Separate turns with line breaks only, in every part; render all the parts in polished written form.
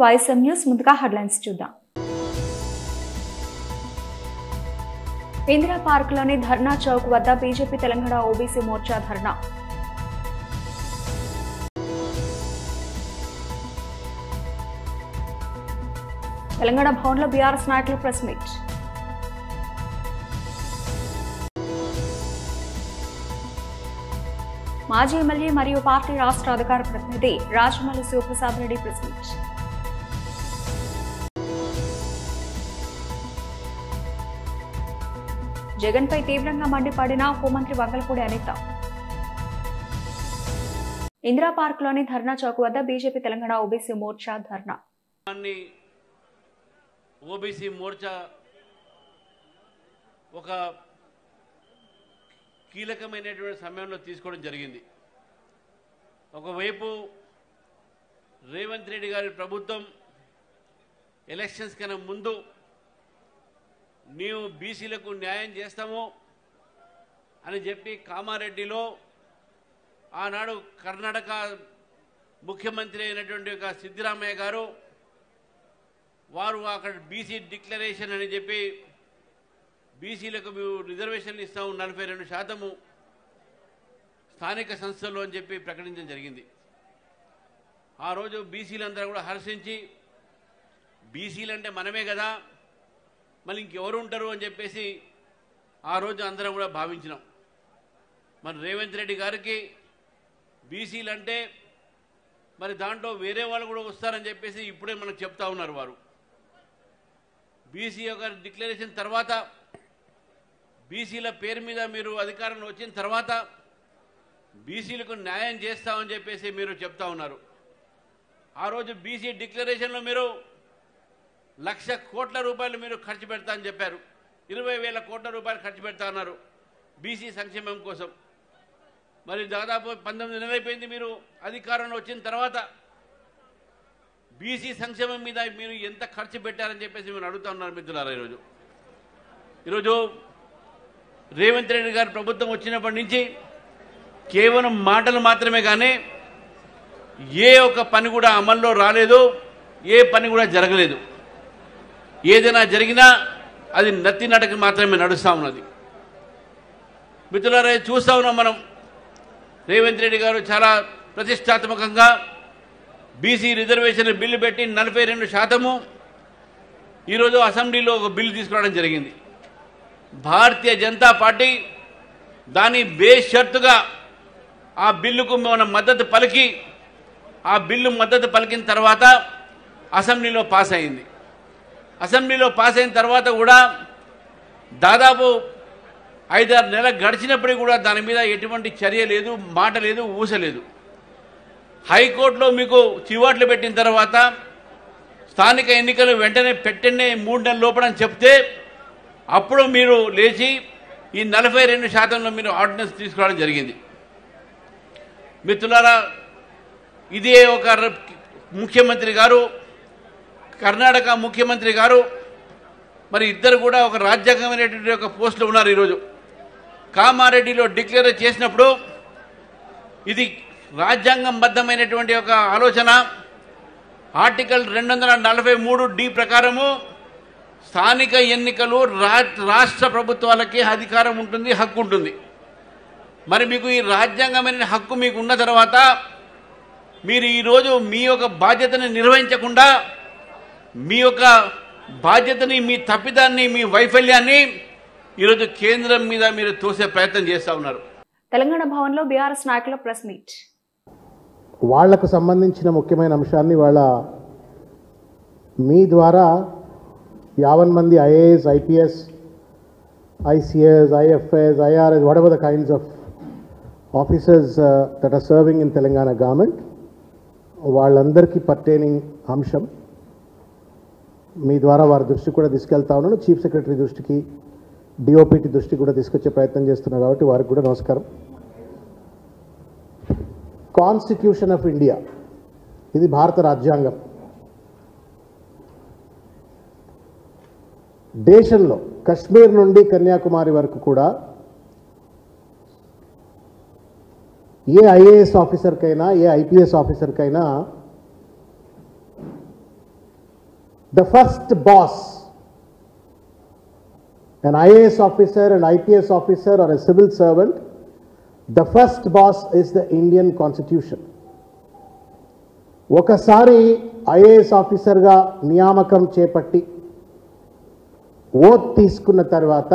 YSM news ముందుగా headlines చూద్దాం. ఇందిరా పార్క్లోని ధర్నా చౌక్ వద్ద బీజేపీ తెలంగాణ ఓబీసీ మోర్చా ధర్నా. తెలంగాణ భవన్లో బీఆర్ఎస్ నాయకులు ప్రెస్ మీట్. మాజీ ఎమ్మెల్యే మరియు పార్టీ రాష్ట్ర అధికార ప్రతినిధి రాజమల్లి శివప్రసాద్ రెడ్డి ప్రెస్ మీట్. జగన్పై తీవ్రంగా మండిపడిన హోంమంత్రి వంగలపూడి అనిత. ఇందిరా పార్క్లోని ధర్నా చౌక్ వద్ద బీజేపీ తెలంగాణ ఓబీసీ మోర్చా ధర్నా.
ఓబీసీ మోర్చా ఒక కీలకమైనటువంటి సమయంలో తీసుకోవడం జరిగింది. ఒకవైపు రేవంత్ రెడ్డి గారి ప్రభుత్వం ఎలక్షన్స్ కన్నా ముందు నీవు బీసీలకు న్యాయం చేస్తాము అని చెప్పి కామారెడ్డిలో ఆనాడు కర్ణాటక ముఖ్యమంత్రి అయినటువంటి ఒక సిద్ధరామయ్య గారు వారు అక్కడ బీసీ డిక్లరేషన్ అని చెప్పి బీసీలకు రిజర్వేషన్లు ఇస్తాము 42% స్థానిక సంస్థలు అని చెప్పి ప్రకటించడం జరిగింది. ఆ రోజు బీసీలందరూ కూడా హర్షించి బీసీలు అంటే మనమే కదా మళ్ళీ ఇంకెవరు ఉంటారు అని చెప్పేసి ఆ రోజు అందరం కూడా భావించినాం. మరి రేవంత్ రెడ్డి గారికి బీసీలు అంటే మరి దాంట్లో వేరే వాళ్ళు కూడా వస్తారని చెప్పేసి ఇప్పుడే మనకు చెప్తా ఉన్నారు. వారు బీసీ యొక్క డిక్లరేషన్ తర్వాత బీసీల పేరు మీద మీరు అధికారంలో వచ్చిన తర్వాత బీసీలకు న్యాయం చేస్తామని చెప్పేసి మీరు చెప్తా ఉన్నారు. ఆ రోజు బీసీ డిక్లరేషన్లో మీరు 1,00,000 కోట్ల రూపాయలు మీరు ఖర్చు పెడతా అని చెప్పారు. 20,000 కోట్ల రూపాయలు ఖర్చు పెడతా అన్నారు బీసీ సంక్షేమం కోసం. మరి దాదాపు 19 నెలలు అయిపోయింది మీరు అధికారంలో వచ్చిన తర్వాత. బీసీ సంక్షేమం మీద మీరు ఎంత ఖర్చు పెట్టారని చెప్పేసి మీరు అడుగుతా ఉన్నారు మిత్రులారా. ఈరోజు రేవంత్ రెడ్డి గారి ప్రభుత్వం వచ్చినప్పటి నుంచి కేవలం మాటలు మాత్రమే కానీ ఏ ఒక్క పని కూడా అమల్లో రాలేదు, ఏ పని కూడా జరగలేదు. ఏదైనా జరిగినా అది నత్తి నడక మాత్రమే నడుస్తూ ఉన్నది. మిత్రులారా చూస్తూ ఉన్నాం మనం. రేవంత్ రెడ్డి గారు చాలా ప్రతిష్టాత్మకంగా బీసీ రిజర్వేషన్ బిల్లు పెట్టి 42% ఈరోజు అసెంబ్లీలో ఒక బిల్లు తీసుకురావడం జరిగింది. భారతీయ జనతా పార్టీ దాని బేషరతుగా ఆ బిల్లుకు మనం మద్దతు పలికి ఆ బిల్లు మద్దతు పలికిన తర్వాత అసెంబ్లీలో పాస్ అయింది. అసెంబ్లీలో పాస్ అయిన తర్వాత కూడా దాదాపు 5-6 నెలలు గడిచినప్పటికీ కూడా దాని మీద ఎటువంటి చర్య లేదు, మాట లేదు, ఊస లేదు. హైకోర్టులో మీకు చివాట్లు పెట్టిన తర్వాత స్థానిక ఎన్నికలు వెంటనే పెట్టండి 3 నెలల లోపల చెప్తే అప్పుడు మీరు లేచి ఈ 42%లో మీరు ఆర్డినెన్స్ తీసుకురావడం జరిగింది. మిత్రులారా ఇదే ఒక ముఖ్యమంత్రి గారు కర్ణాటక ముఖ్యమంత్రి గారు మరి ఇద్దరు కూడా ఒక రాజ్యాంగమైనటువంటి ఒక పోస్టులో ఉన్నారు. ఈరోజు కామారెడ్డిలో డిక్లేర్ చేసినప్పుడు ఇది రాజ్యాంగబద్ధమైనటువంటి ఒక ఆలోచన. ఆర్టికల్ 243D ప్రకారము స్థానిక ఎన్నికలు రాష్ట్ర ప్రభుత్వాలకి అధికారం ఉంటుంది, హక్కు ఉంటుంది. మరి మీకు ఈ రాజ్యాంగమైన హక్కు మీకు ఉన్న తర్వాత మీరు ఈరోజు మీ యొక్క బాధ్యతని నిర్వహించకుండా మీ యొక్క బాధ్యతని, మీ తప్పిదాన్ని, మీ వైఫల్యాన్ని ఈరోజు కేంద్రం మీద మీరు తోసే ప్రయత్నం చేస్తూ ఉన్నారు.
తెలంగాణ భవన్లో బీఆర్ఎస్ నాయకుల ప్రెస్ మీట్.
వాళ్లకు సంబంధించిన ముఖ్యమైన అంశాన్ని వాళ్ళ మీ ద్వారా 50 మంది IAS, IPS, ICS, IFS, IRS, whatever the kinds of officers that are serving in Telangana government, వాళ్ళందరికీ పర్టైనింగ్ అంశం మీ ద్వారా వారి దృష్టికి కూడా తీసుకెళ్తా ఉన్నాను. చీఫ్ సెక్రటరీ దృష్టికి, DOPT దృష్టికి కూడా తీసుకొచ్చే ప్రయత్నం చేస్తున్నారు కాబట్టి వారికి కూడా నమస్కారం. కాన్స్టిట్యూషన్ ఆఫ్ ఇండియా, ఇది భారత రాజ్యాంగం. దేశంలో కశ్మీర్ నుండి కన్యాకుమారి వరకు కూడా ఏ IAS ఆఫీసర్కైనా, ఏ IPS ఆఫీసర్కైనా the first boss, an IAS officer, an IPS officer or a civil servant, the first boss is the Indian Constitution. ఒకసారి ఐఏఎస్ ఆఫీసర్గా నియామకం చేపట్టి ఓత్ తీసుకున్న తర్వాత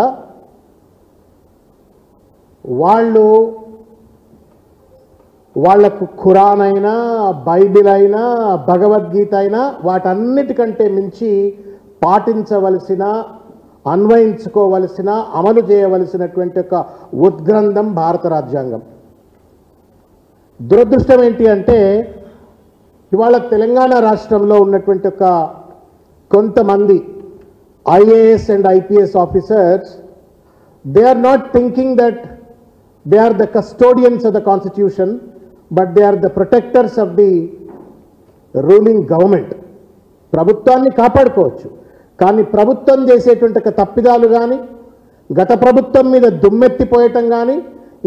వాళ్లకు ఖురాన్ అయినా, బైబిల్ అయినా, భగవద్గీత అయినా వాటన్నిటికంటే మించి పాటించవలసిన, అన్వయించుకోవలసిన, అమలు చేయవలసినటువంటి ఒక ఉద్గ్రంథం భారత రాజ్యాంగం. దురదృష్టం ఏంటి అంటే ఇవాళ తెలంగాణ రాష్ట్రంలో ఉన్నటువంటి ఒక కొంతమంది IAS and IPS officers, they are not thinking that they are the custodians of the constitution, but they are the protectors of the ruling government. ప్రభుత్వాన్ని కాపాడుకోవచ్చు, కానీ ప్రభుత్వం చేసేటువంటి తప్పిదాలు కానీ, గత ప్రభుత్వం మీద దుమ్మెత్తిపోయటం కానీ,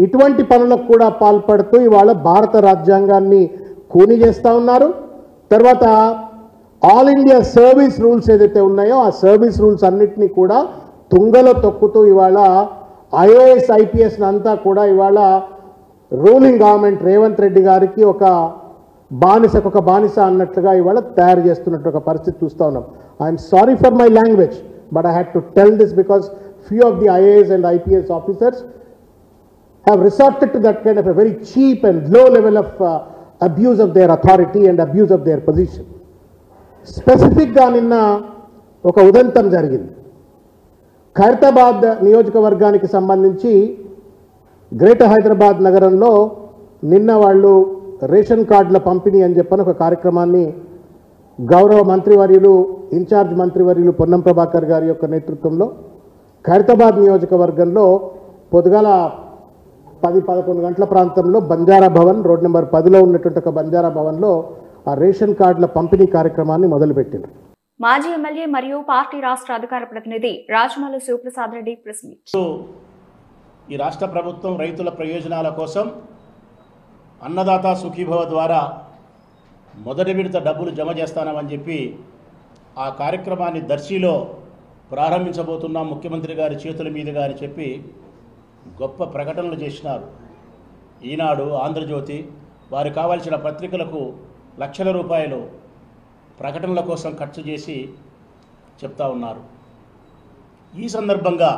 ఇటువంటి పనులకు కూడా పాల్పడుతూ ఇవాళ భారత రాజ్యాంగాన్ని కూని చేస్తూ ఉన్నారు. తర్వాత ఆల్ ఇండియా సర్వీస్ రూల్స్ ఏదైతే ఉన్నాయో ఆ సర్వీస్ రూల్స్ అన్నిటినీ కూడా తుంగలో తొక్కుతూ ఇవాళ ఐఏఎస్ ఐపీఎస్ అంతా కూడా ఇవాళ రూలింగ్ గవర్నమెంట్ రేవంత్ రెడ్డి గారికి ఒక బానిస అన్నట్లుగా ఇవాళ తయారు చేస్తున్నట్టు ఒక పరిస్థితి చూస్తూ ఉన్నాం. I'm sorry for my language, but I had to tell this because few of the IAS and IPS officers have resorted to that kind of a very cheap and low level of abuse of their authority and abuse of their position. స్పెసిఫిక్గా నిన్న ఒక ఉదంతం జరిగింది. ఖైరతాబాద్ నియోజకవర్గానికి సంబంధించి greater Hyderabad నగరంలో నిన్న వాళ్ళు రేషన్ కార్డుల పంపిణీ అని చెప్పని ఒక కార్యక్రమాన్ని గౌరవ మంత్రివర్యులు, ఇన్ఛార్జ్ మంత్రివర్యులు పొన్నం ప్రభాకర్ గారి యొక్క నేతృత్వంలో ఖైరతాబాద్ నియోజకవర్గంలో పొద్దుగాల 10-11 గంటల ప్రాంతంలో బంజారా భవన్, రోడ్ నెంబర్ 10లో ఉన్నటువంటి ఒక బంజారా భవన్లో ఆ రేషన్ కార్డుల పంపిణీ కార్యక్రమాన్ని మొదలుపెట్టారు.
మాజీ ఎమ్మెల్యే మరియు పార్టీ రాష్ట్ర అధికార ప్రతినిధి రాజమౌళి శివప్రసాద్ రెడ్డి ప్రెస్ మీట్.
ఈ రాష్ట్ర ప్రభుత్వం రైతుల ప్రయోజనాల కోసం అన్నదాత సుఖీభవ ద్వారా మొదటి విడత డబ్బులు జమ చేస్తానని చెప్పి ఆ కార్యక్రమాన్ని దర్శిలో ప్రారంభించబోతున్నాం ముఖ్యమంత్రి గారి చేతుల మీదుగా అని చెప్పి గొప్ప ప్రకటనలు చేసినారు. ఈనాడు, ఆంధ్రజ్యోతి వారికి కావాల్సిన పత్రికలకు లక్షల రూపాయలు ప్రకటనల కోసం ఖర్చు చేసి చెప్తా ఉన్నారు. ఈ సందర్భంగా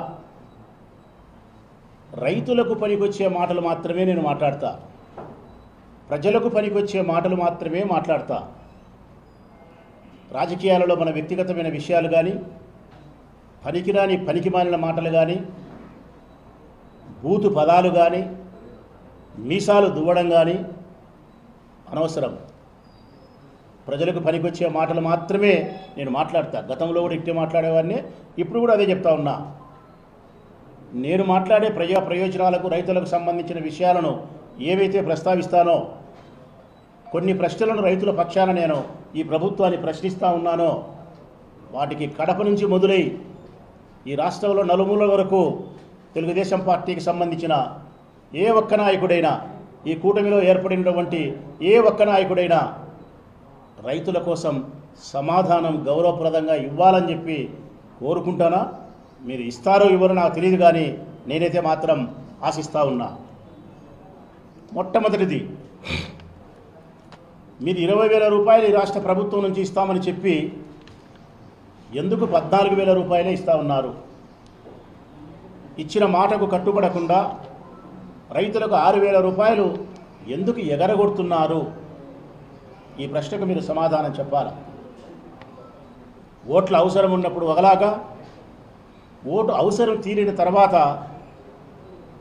రైతులకు పనికొచ్చే మాటలు మాత్రమే నేను మాట్లాడతా, ప్రజలకు పనికొచ్చే మాటలు మాత్రమే మాట్లాడతా. రాజకీయాలలో మన వ్యక్తిగతమైన విషయాలు కానీ, పనికిరాని పనికిమాలిన మాటలు కానీ, బూతు పదాలు కానీ, మీసాలు దువ్వడం కానీ అనవసరం. ప్రజలకు పనికొచ్చే మాటలు మాత్రమే నేను మాట్లాడతా. గతంలో కూడా ఇట్టే మాట్లాడేవాడిని, ఇప్పుడు కూడా అదే చెప్తా ఉన్నా. నేను మాట్లాడే ప్రజా ప్రయోజనాలకు, రైతులకు సంబంధించిన విషయాలను ఏవైతే ప్రస్తావిస్తానో, కొన్ని ప్రశ్నలను రైతుల పక్షాన నేను ఈ ప్రభుత్వాన్ని ప్రశ్నిస్తూ ఉన్నానో, వాటికి కడప నుంచి మొదలై ఈ రాష్ట్రంలో నలుమూల వరకు తెలుగుదేశం పార్టీకి సంబంధించిన ఏ ఒక్క నాయకుడైనా, ఈ కూటమిలో ఏర్పడినటువంటి ఏ ఒక్క నాయకుడైనా రైతుల కోసం సమాధానం గౌరవప్రదంగా ఇవ్వాలని చెప్పి కోరుకుంటానా. మీరు ఇస్తారో ఇవ్వరో నాకు తెలియదు, కానీ నేనైతే మాత్రం ఆశిస్తూ ఉన్నా. మొట్టమొదటిది, మీరు 20,000 రూపాయలు ఈ రాష్ట్ర ప్రభుత్వం నుంచి ఇస్తామని చెప్పి ఎందుకు 14,000 రూపాయలే ఇస్తూ ఉన్నారు? ఇచ్చిన మాటకు కట్టుబడకుండా రైతులకు 6,000 రూపాయలు ఎందుకు ఎగరగొడుతున్నారు? ఈ ప్రశ్నకు మీరు సమాధానం చెప్పాలి. ఓట్ల అవసరం ఉన్నప్పుడు ఒకలాగా, ఓటు అవసరం తీరిన తర్వాత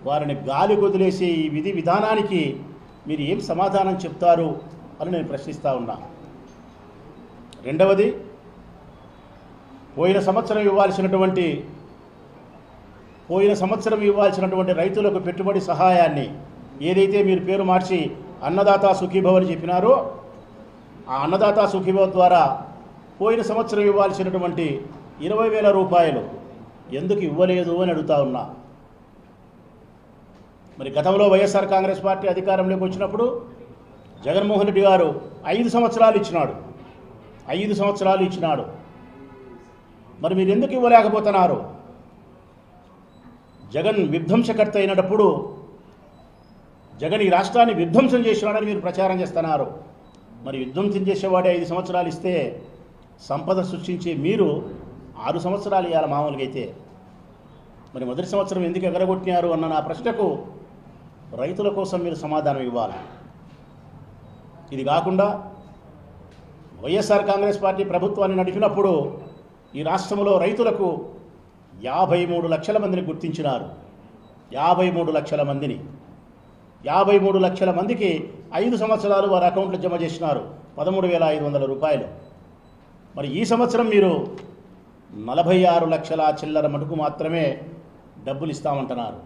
వారిని గాలి కొదిలేసే ఈ విధి విధానానికి మీరు ఏం సమాధానం చెప్తారు అని నేను ప్రశ్నిస్తూ ఉన్నా. రెండవది, పోయిన సంవత్సరం ఇవ్వాల్సినటువంటి రైతులకు పెట్టుబడి సహాయాన్ని ఏదైతే మీరు పేరు మార్చి అన్నదాత సుఖీభవ అని చెప్పినారో, ఆ అన్నదాత సుఖీభవ ద్వారా పోయిన సంవత్సరం ఇవ్వాల్సినటువంటి 20,000 రూపాయలు ఎందుకు ఇవ్వలేదు అని అడుగుతా ఉన్నా. మరి గతంలో వైఎస్ఆర్ కాంగ్రెస్ పార్టీ అధికారంలోకి వచ్చినప్పుడు జగన్మోహన్ రెడ్డి గారు 5 సంవత్సరాలు ఇచ్చినాడు. మరి మీరు ఎందుకు ఇవ్వలేకపోతున్నారు? జగన్ విధ్వంసకర్త అయినప్పుడు జగన్ ఈ రాష్ట్రాన్ని విధ్వంసం చేసినాడని మీరు ప్రచారం చేస్తున్నారు. మరి విధ్వంసం చేసేవాడే 5 సంవత్సరాలు ఇస్తే సంపద సృష్టించే మీరు 6 సంవత్సరాలు ఇవ్వాలి మామూలుగా అయితే. మరి మొదటి సంవత్సరం ఎందుకు ఎగరగొట్టినారు అన్న నా ప్రశ్నకు రైతుల కోసం మీరు సమాధానం ఇవ్వాలి. ఇది కాకుండా వైఎస్ఆర్ కాంగ్రెస్ పార్టీ ప్రభుత్వాన్ని నడిపినప్పుడు ఈ రాష్ట్రంలో రైతులకు 53 లక్షల మందిని గుర్తించినారు. 53 లక్షల మందిని 53 లక్షల మందికి 5 సంవత్సరాలు వారి అకౌంట్లో జమ చేసినారు 13,500 రూపాయలు. మరి ఈ సంవత్సరం మీరు 46 లక్షల చిల్లర మటుకు మాత్రమే డబ్బులు ఇస్తామంటున్నారు.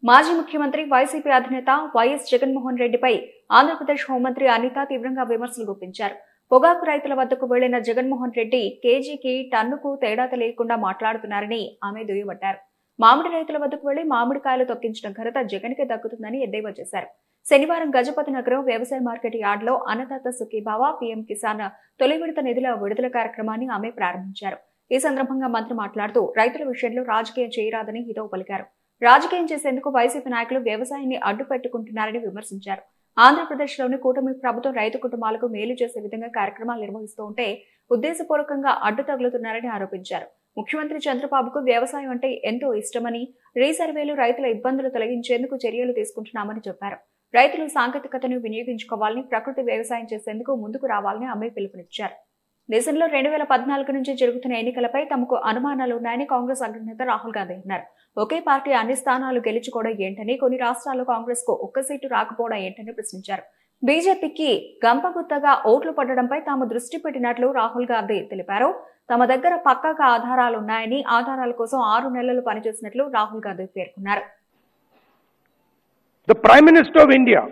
మాజీ ముఖ్యమంత్రి వైసీపీ అధినేత వైఎస్ జగన్మోహన్ రెడ్డిపై ఆంధ్రప్రదేశ్ హోంమంత్రి అనిత తీవ్రంగా విమర్శలు గుప్పించారు. పొగాకు రైతుల వద్దకు వెళ్లిన జగన్మోహన్ రెడ్డి కేజీకి టన్నుకు తేడా తెలియకుండా మాట్లాడుతున్నారని ఆమె దుయ్యబట్టారు. మామిడి రైతుల వద్దకు వెళ్లి మామిడికాయలు తొక్కించిన ఘనత జగన్కే దక్కుతుందని ఎద్దేవా చేశారు. శనివారం గజపతి నగరం వ్యవసాయ మార్కెట్ యార్డ్లో అన్నదాత సుఖీభావ పీఎం కిసాన్ తొలి విడత నిధుల విడుదల కార్యక్రమాన్ని ఆమె ప్రారంభించారు. ఈ సందర్భంగా మంత్రి మాట్లాడుతూ రైతుల విషయంలో రాజకీయం చేయరాదని హితవు పలికారు. రాజకీయం చేసేందుకు వైసీపీ నాయకులు వ్యవసాయాన్ని అడ్డు పెట్టుకుంటున్నారని విమర్శించారు. ఆంధ్రప్రదేశ్లోని కూటమి ప్రభుత్వం రైతు కుటుంబాలకు మేలు చేసే విధంగా కార్యక్రమాలు నిర్వహిస్తూ ఉంటే ఉద్దేశపూర్వకంగా అడ్డు తగులుతున్నారని ఆరోపించారు. ముఖ్యమంత్రి చంద్రబాబుకు వ్యవసాయం అంటే ఎంతో ఇష్టమని, రీసర్వేలు రైతుల ఇబ్బందులు తొలగించేందుకు చర్యలు తీసుకుంటున్నామని చెప్పారు. రైతులు సాంకేతికతను వినియోగించుకోవాలని, ప్రకృతి వ్యవసాయం చేసేందుకు ముందుకు రావాలని ఆమె పిలుపునిచ్చారు. దేశంలో 2014 నుంచి జరుగుతున్న ఎన్నికలపై తమకు అనుమానాలున్నాయని కాంగ్రెస్ అగ్రనేత రాహుల్ గాంధీ అన్నారు. ఒకే పార్టీ అన్ని స్థానాలు గెలుచుకోవడం ఏంటని, కొన్ని రాష్ట్రాల్లో కాంగ్రెస్ కు ఒక్క సీటు రాకపోవడం ఏంటని ప్రశ్నించారు. బీజేపీకి గంపగుత్తగా ఓట్లు పడడంపై తాము దృష్టి పెట్టినట్లు రాహుల్ గాంధీ తెలిపారు. తమ దగ్గర పక్కాగా ఆధారాలున్నాయని, ఆధారాల కోసం 6 నెలలు పనిచేసినట్లు రాహుల్ గాంధీ పేర్కొన్నారు.
The Prime Minister of India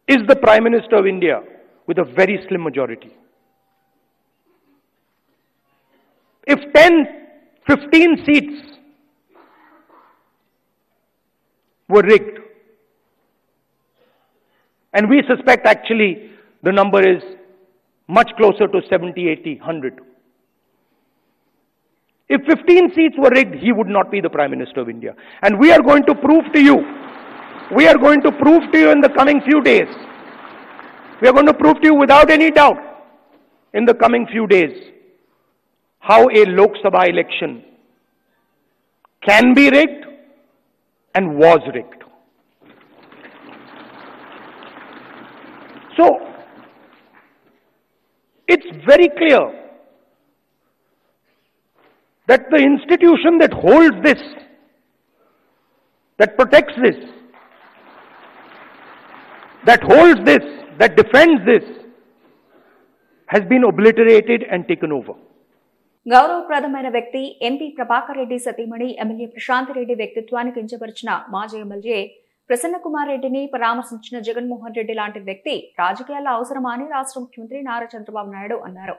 is the Prime Minister of India with a very slim majority. If 10-15 seats were rigged, and we suspect actually the number is much closer to 70, 80, 100. If 15 seats were rigged, he would not be the Prime Minister of India. And we are going to prove to you, in the coming few days, we are going to prove to you without any doubt in the coming few days how a Lok Sabha election can be rigged and was rigged. So, it's very clear that the institution that holds this, that protects this, that holds this, that defends this, has been obliterated and taken over.
గౌరవప్రదమైన వ్యక్తి MP Prabhakar Reddy సతీమణి MLA Prashanth Reddy వ్యక్తిత్వాన్ని కించపరిచిన మాజీ MLA Prasanna Kumar రెడ్డిని పరామర్శించిన జగన్మోహన్ రెడ్డి లాంటి వ్యక్తి రాజకీయాల్లో అవసరమా అని రాష్ట్ర ముఖ్యమంత్రి నారా చంద్రబాబు నాయుడు అన్నారు.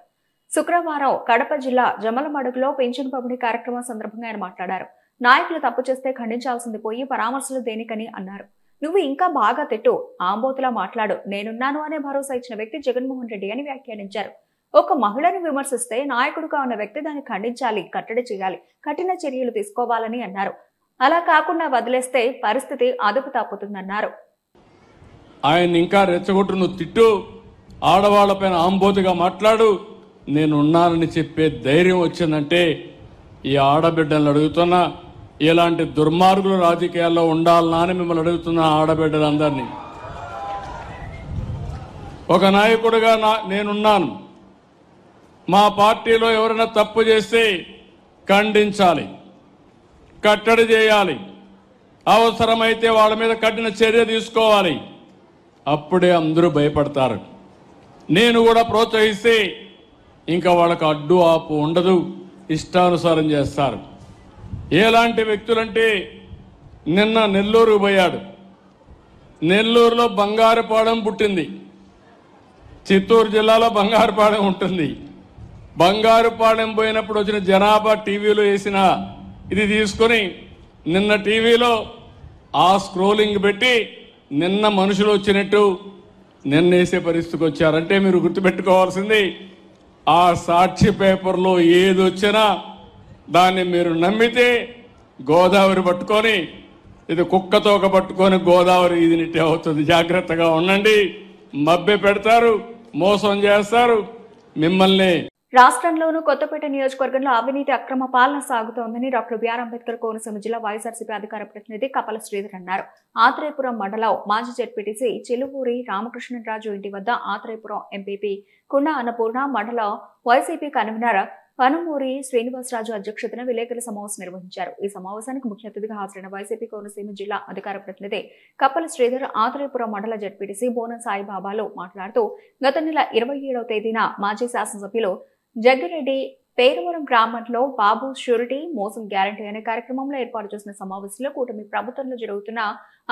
శుక్రవారం కడప జిల్లా జమలమడుగులో పెన్షన్ పంపిణీ కార్యక్రమం సందర్భంగా ఆయన మాట్లాడారు. నాయకులు తప్పు చేస్తే ఖండించాల్సింది పోయి పరామర్శలు దేనికని అన్నారు. నువ్వు ఇంకా బాగా తిట్టు, ఆంబోతులా మాట్లాడు, నేనున్నాను అనే భరోసా ఇచ్చిన వ్యక్తి జగన్మోహన్ రెడ్డి అని వ్యాఖ్యానించారు. ఒక మహిళను విమర్శిస్తే నాయకుడుగా ఉన్న వ్యక్తి దాన్ని ఖండించాలి, కట్టడి చేయాలి, కఠిన చర్యలు తీసుకోవాలని అన్నారు. అలా కాకుండా వదిలేస్తే పరిస్థితి అదుపు తప్పుతుందన్నారు.
ఆయన ఇంకా రెచ్చగొట్టు, నువ్వు తిట్టు, ఆడవాళ్లపైన ఆంబోతుగా మాట్లాడు, నేనున్నానని చెప్పే ధైర్యం వచ్చిందంటే ఈ ఆడబిడ్డలను అడుగుతున్నా, ఇలాంటి దుర్మార్గులు రాజకీయాల్లో ఉండాలనా అని మిమ్మల్ని అడుగుతున్నా. ఆడబిడ్డలందరినీ ఒక నాయకుడిగా నేనున్నాను. మా పార్టీలో ఎవరైనా తప్పు చేస్తే ఖండించాలి, కట్టడి చేయాలి, అవసరమైతే వాళ్ళ మీద కఠిన చర్య తీసుకోవాలి. అప్పుడే అందరూ భయపడతారు. నేను కూడా ప్రోత్సహిస్తే ఇంకా వాళ్ళకు అడ్డు ఆపు ఉండదు, ఇష్టానుసారం చేస్తారు. ఎలాంటి వ్యక్తులంటే నిన్న నెల్లూరు పోయాడు. నెల్లూరులో బంగారుపాలెం పుట్టింది. చిత్తూరు జిల్లాలో బంగారుపాలెం ఉంటుంది. బంగారుపాలెం పోయినప్పుడు వచ్చిన జనాభా టీవీలో వేసిన ఇది తీసుకొని నిన్న టీవీలో ఆ స్క్రోలింగ్ పెట్టి నిన్న మనుషులు వచ్చినట్టు నిన్న వేసే పరిస్థితికి వచ్చారంటే మీరు గుర్తుపెట్టుకోవాల్సింది ఆ సాక్షి పేపర్లో ఏదొచ్చినా దాన్ని మీరు నమ్మితే గోదావరి పట్టుకొని ఇది కుక్కతోక పట్టుకొని గోదావరి ఇదినిట్టే అవుతుంది. జాగ్రత్తగా ఉండండి. మభ్య పెడతారు, మోసం చేస్తారు మిమ్మల్ని.
రాష్ట్రంలోనూ కొత్తపేట నియోజకవర్గంలో అవినీతి అక్రమ పాలన సాగుతోందని డాక్టర్ బిఆర్ అంబేద్కర్ కోనసీమ జిల్లా వైఎస్ఆర్సీపీ అధికార ప్రతినిధి కపల శ్రీధర్ అన్నారు. ఆత్రేయపురం మండలం మాజీ జెడ్పీటీసీ చెలువూరి రామకృష్ణరాజు ఇంటి వద్ద ఆత్రేయపురం ఎంపీపీ కుండ అన్నపూర్ణ, మండలం వైసీపీ కన్వీనర్ పనుమూరి శ్రీనివాసరాజు అధ్యక్షతన విలేకరుల సమావేశం నిర్వహించారు. ఈ సమావేశానికి ముఖ్య అతిథిగా హాజరైన వైసీపీ కోనసీమ జిల్లా అధికార ప్రతినిధి కపల శ్రీధర్ ఆత్రేయపురం మండల జెడ్పీటీసీ బోనం సాయిబాబాలు మాట్లాడుతూ గత నెల 27వ తేదీన మాజీ శాసనసభ్యులు జగ్గిరెడ్డి పేరువరం గ్రామంలో బాబు షూరిటీ మోసం గ్యారంటీ అనే కార్యక్రమంలో ఏర్పాటు చేసిన సమావేశంలో కూటమి ప్రభుత్వంలో జరుగుతున్న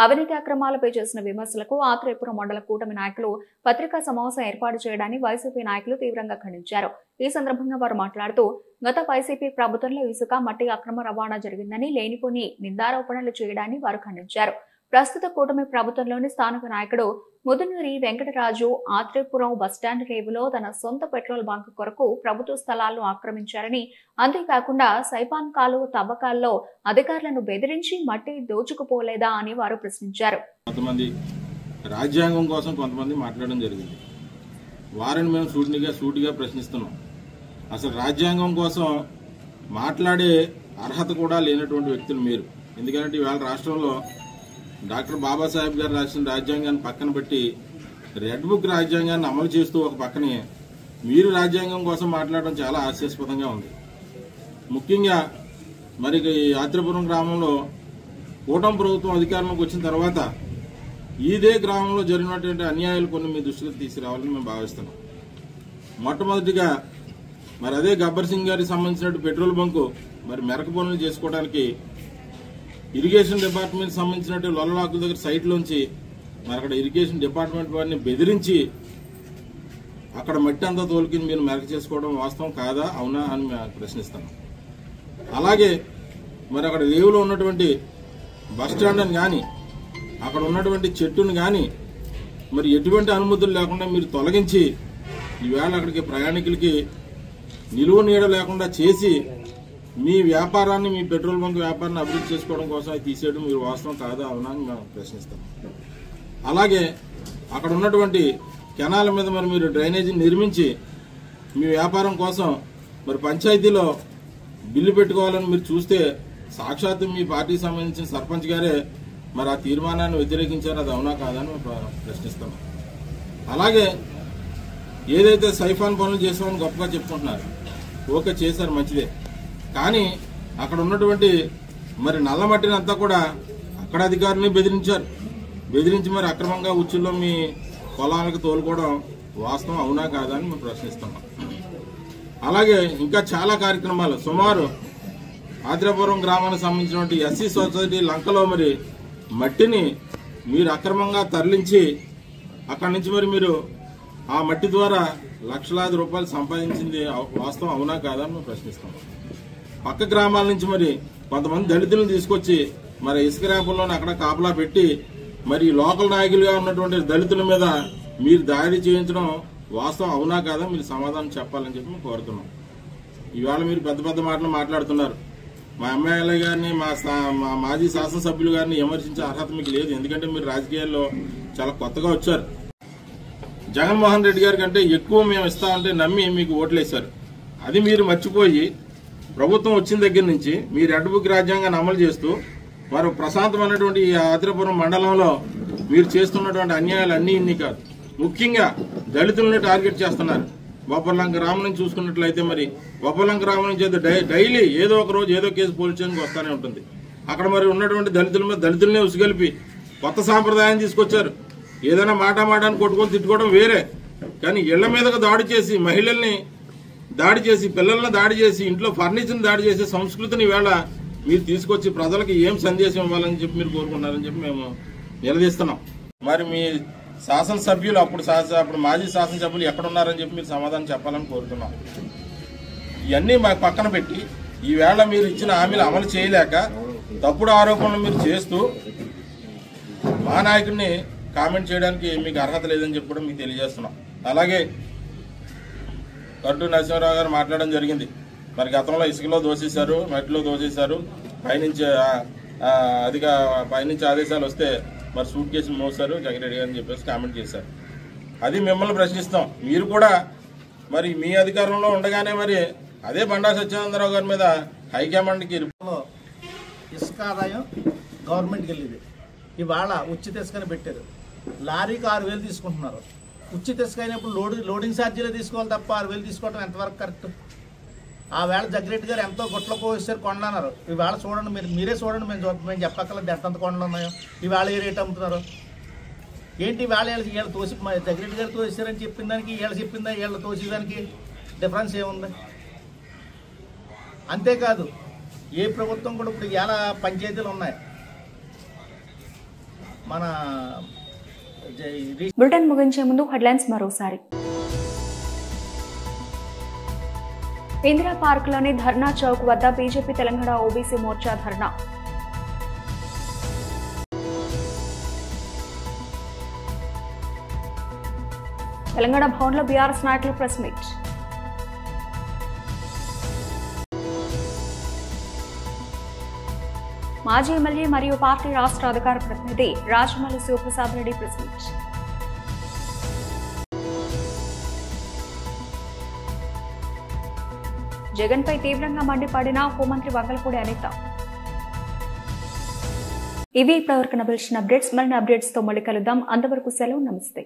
అవినీతి అక్రమాలపై చేసిన విమర్శలకు ఆత్రేయపురం మండల కూటమి నాయకులు పత్రికా సమావేశం ఏర్పాటు చేయడాన్ని వైసీపీ నాయకులు తీవ్రంగా ఖండించారు. ఈ సందర్భంగా వారు మాట్లాడుతూ గత వైసీపీ ప్రభుత్వంలో ఇసుక, మట్టి అక్రమ రవాణా జరిగిందని లేనిపోని నిందారోపణలు చేయడాన్ని వారు ఖండించారు. ప్రస్తుత కూటమి ప్రభుత్వంలోని స్థానిక నాయకుడు ముదునూరి వెంకటరాజు ఆత్రేయపురం బస్టాండ్ రేవులో తన సొంత పెట్రోల్ బంక్ కొరకు ప్రభుత్వ స్థలాలను ఆక్రమించారని, అంతేకాకుండా సైపాన్ కాలువ తవ్వకాల్లో అధికారులను బెదిరించి మట్టి దోచుకుపోలేదా అని వారు ప్రశ్నించారు.
కొంతమంది రాజ్యాంగం కోసం కొంతమంది మాట్లాడడం జరిగింది. వారిని మేము సూటిగా ప్రశ్నిస్తున్నాం. అసలు రాజ్యాంగం కోసం మాట్లాడే అర్హత కూడా లేనటువంటి వ్యక్తులు మీరు. ఎందుకంటే ఇవాళ రాష్ట్రంలో డాక్టర్ బాబాసాహెబ్ గారు రాసిన రాజ్యాంగాన్ని పక్కన పెట్టి రెడ్ బుక్ రాజ్యాంగాన్ని అమలు చేస్తూ ఒక పక్కనే మీరు రాజ్యాంగం కోసం మాట్లాడడం చాలా హాస్యాస్పదంగా ఉంది. ముఖ్యంగా మరి ఆత్రేయపురం గ్రామంలో కూటమి ప్రభుత్వం అధికారంలోకి వచ్చిన తర్వాత ఇదే గ్రామంలో జరిగినటువంటి అన్యాయాలు కొన్ని మీ దృష్టికి తీసుకురావాలని మేము భావిస్తున్నాం. మొట్టమొదటిగా మరి అదే గబ్బర్ సింగ్ గారికి సంబంధించిన పెట్రోల్ బంకు మరి మెరక పనులు చేసుకోవడానికి ఇరిగేషన్ డిపార్ట్మెంట్ సంబంధించినట్టు లొల్లవాకుల దగ్గర సైట్లోంచి మరి అక్కడ ఇరిగేషన్ డిపార్ట్మెంట్ వారిని బెదిరించి అక్కడ మట్టి అంతా తోలికి మీరు మెరక చేసుకోవడం వాస్తవం కాదా, అవునా అని మేము ప్రశ్నిస్తాం. అలాగే మరి అక్కడ రేవులో ఉన్నటువంటి బస్టాండ్ అని కానీ అక్కడ ఉన్నటువంటి చెట్టును కానీ మరి ఎటువంటి అనుమతులు లేకుండా మీరు తొలగించి ఈవేళ అక్కడికి ప్రయాణికులకి నిలువ నీడ లేకుండా చేసి మీ వ్యాపారాన్ని, మీ పెట్రోల్ బంక్ వ్యాపారాన్ని అభివృద్ధి చేసుకోవడం కోసం అది తీసేయడం మీరు వాస్తవం కాదా, అవునా అని మేము ప్రశ్నిస్తాం. అలాగే అక్కడ ఉన్నటువంటి కెనాల మీద మరి మీరు డ్రైనేజీని నిర్మించి మీ వ్యాపారం కోసం మరి పంచాయతీలో బిల్లు పెట్టుకోవాలని మీరు చూస్తే సాక్షాత్తు మీ పార్టీకి సంబంధించిన సర్పంచ్ గారే మరి ఆ తీర్మానాన్ని వ్యతిరేకించారో అది అవునా కాదా అని మేము ప్రశ్నిస్తాం. అలాగే ఏదైతే సైఫాన్ పనులు చేసామని గొప్పగా చెప్పుకుంటున్నారు, ఓకే చేశారు, మంచిదే. కానీ అక్కడ ఉన్నటువంటి మరి నల్ల మట్టిని అంతా కూడా అక్కడ అధికారులని బెదిరించి మరి అక్రమంగా ఉచ్చుల్లో మీ పొలాలకు తోలుకోవడం వాస్తవం అవునా కాదా అని మేము ప్రశ్నిస్తున్నాం. అలాగే ఇంకా చాలా కార్యక్రమాలు సుమారు ఆత్రేయపురం గ్రామానికి సంబంధించినటువంటి ఎస్సీ సొసైటీ లంకలో మరి మట్టిని మీరు అక్రమంగా తరలించి అక్కడి నుంచి మరి మీరు ఆ మట్టి ద్వారా లక్షలాది రూపాయలు సంపాదించింది వాస్తవం అవునా కాదా అని మేము ప్రశ్నిస్తాం. పక్క గ్రామాల నుంచి మరి కొంతమంది దళితులను తీసుకొచ్చి మరి ఇసుక ర్యాంపుల్లోనే అక్కడ కాపలా పెట్టి మరి లోకల్ నాయకులుగా ఉన్నటువంటి దళితుల మీద మీరు దాడి చేయించడం వాస్తవం అవునా కాదా మీరు సమాధానం చెప్పాలని చెప్పి మేము కోరుతున్నాం. ఇవాళ మీరు పెద్ద పెద్ద మాటలు మాట్లాడుతున్నారు. మా ఎమ్మెల్యే గారిని, మా మాజీ శాసనసభ్యులు గారిని విమర్శించే అర్హత మీకు లేదు. ఎందుకంటే మీరు రాజకీయాల్లో చాలా కొత్తగా వచ్చారు. జగన్మోహన్ రెడ్డి గారి కంటే ఎక్కువ మేము ఇస్తామంటే నమ్మి మీకు ఓట్లేశారు. అది మీరు మర్చిపోయి ప్రభుత్వం వచ్చిన దగ్గర నుంచి మీ రెడ్ బుక్ రాజ్యాంగాన్ని అమలు చేస్తూ వారు ప్రశాంతమైనటువంటి ఈ ఆత్రేయపురం మండలంలో మీరు చేస్తున్నటువంటి అన్యాయాలు అన్నీ ఇన్ని కాదు. ముఖ్యంగా దళితులను టార్గెట్ చేస్తున్నారు. బొబ్బర్లంక గ్రామం నుంచి చూసుకున్నట్లయితే మరి బొబ్బర్లంక గ్రామం నుంచి అయితే డైలీ ఏదో ఒక రోజు ఏదో కేసు పోలీస్ స్టేషన్కి వస్తూనే ఉంటుంది. అక్కడ మరి ఉన్నటువంటి దళితుల మీద దళితులనే ఉసిగలిపి కొత్త సాంప్రదాయాన్ని తీసుకొచ్చారు. ఏదైనా మాటాన్ని కొట్టుకొని తిట్టుకోవడం వేరే, కానీ ఇళ్ల మీదకు దాడి చేసి మహిళల్ని దాడి చేసి పిల్లలను దాడి చేసి ఇంట్లో ఫర్నిచర్ని దాడి చేసే సంస్కృతిని వేళ మీరు తీసుకొచ్చి ప్రజలకు ఏం సందేశం ఇవ్వాలని చెప్పి మీరు కోరుకున్నారని చెప్పి మేము నిలదీస్తున్నాం. మరి మీ శాసనసభ్యులు అప్పుడు మాజీ శాసనసభ్యులు ఎక్కడున్నారని చెప్పి మీరు సమాధానం చెప్పాలని కోరుతున్నాం. ఇవన్నీ మాకు పక్కన పెట్టి ఈవేళ మీరు ఇచ్చిన హామీలు అమలు చేయలేక తప్పుడు ఆరోపణలు మీరు చేస్తూ మా నాయకుడిని కామెంట్ చేయడానికి మీకు అర్హత లేదని చెప్పి కూడా మీకు తెలియజేస్తున్నాం. అలాగే కర్నూలు నరసింహారావు గారు మాట్లాడడం జరిగింది. మరి గతంలో ఇసుకలో దోసేశారు, మట్టిలో దోసేశారు, పైనుంచి ఆదేశాలు వస్తే మరి సూట్ కేసులు మోసారు జగన్రెడ్డి గారు అని చెప్పేసి కామెంట్ చేశారు. అది మిమ్మల్ని ప్రశ్నిస్తాం. మీరు కూడా మరి మీ అధికారంలో ఉండగానే మరి అదే బండా సత్యానందరావు గారి మీద హైకమాండ్కి
ఇసుక ఆదాయం గవర్నమెంట్కి వెళ్ళేది. ఇవాళ ఉచిత ఇసుకని పెట్టారు. లారీకి 6,000 తీసుకుంటున్నారు. ఉచిత ఇసుక అయినప్పుడు లోడింగ్ ఛార్జీలే తీసుకోవాలి తప్ప 6,000 తీసుకోవడం ఎంతవరకు కరెక్ట్? ఆ వేళ జగ్గిరెడ్డి గారు ఎంతో గుట్లో పోయిస్తారు కొండలు అన్నారు. ఇవాళ చూడండి, మీరే చూడండి, మేము చెప్పక్కర్లేదు ఎంతంత కొండలు ఉన్నాయో. ఇవాళ ఏ రేట్ అమ్ముతున్నారు ఏంటి? వీళ్ళు తోసి జగ్గిరెడ్డి గారు తోసిస్తారని చెప్పిన దానికి వీళ్ళు చెప్పిందా వీళ్ళు తోసేదానికి డిఫరెన్స్ ఏముంది? అంతేకాదు ఏ ప్రభుత్వం కూడా ఇప్పుడు ఇలా పంచాయతీలు ఉన్నాయి. మన
బులెటిన్ ముగించే ముందు హెడ్లైన్స్ మరోసారి. ఇందిరా పార్కులోని ధర్నా చౌక్ వద్ద బీజేపీ తెలంగాణ ఓబీసీ మోర్చా ధర్నా. తెలంగాణ భవన్లో బీఆర్ఎస్ నాయకులు ప్రెస్ మీట్. మాజీ ఎమ్మెల్యే మరియు పార్టీ రాష్ట్ర అధికార ప్రతినిధి రాజమౌళి శివప్రసాద్ రెడ్డి ప్రెస్ మీట్. జగన్ పై తీవ్రంగా మండిపడిన హోంమంత్రి వంగలపూడి అనిత. ఇవి ఇప్పటివరకు నడిచిన అప్డేట్స్. మరిన్ని అప్డేట్స్ తో మళ్ళీ కలుద్దాం. అంతవరకు సెలవు. నమస్తే.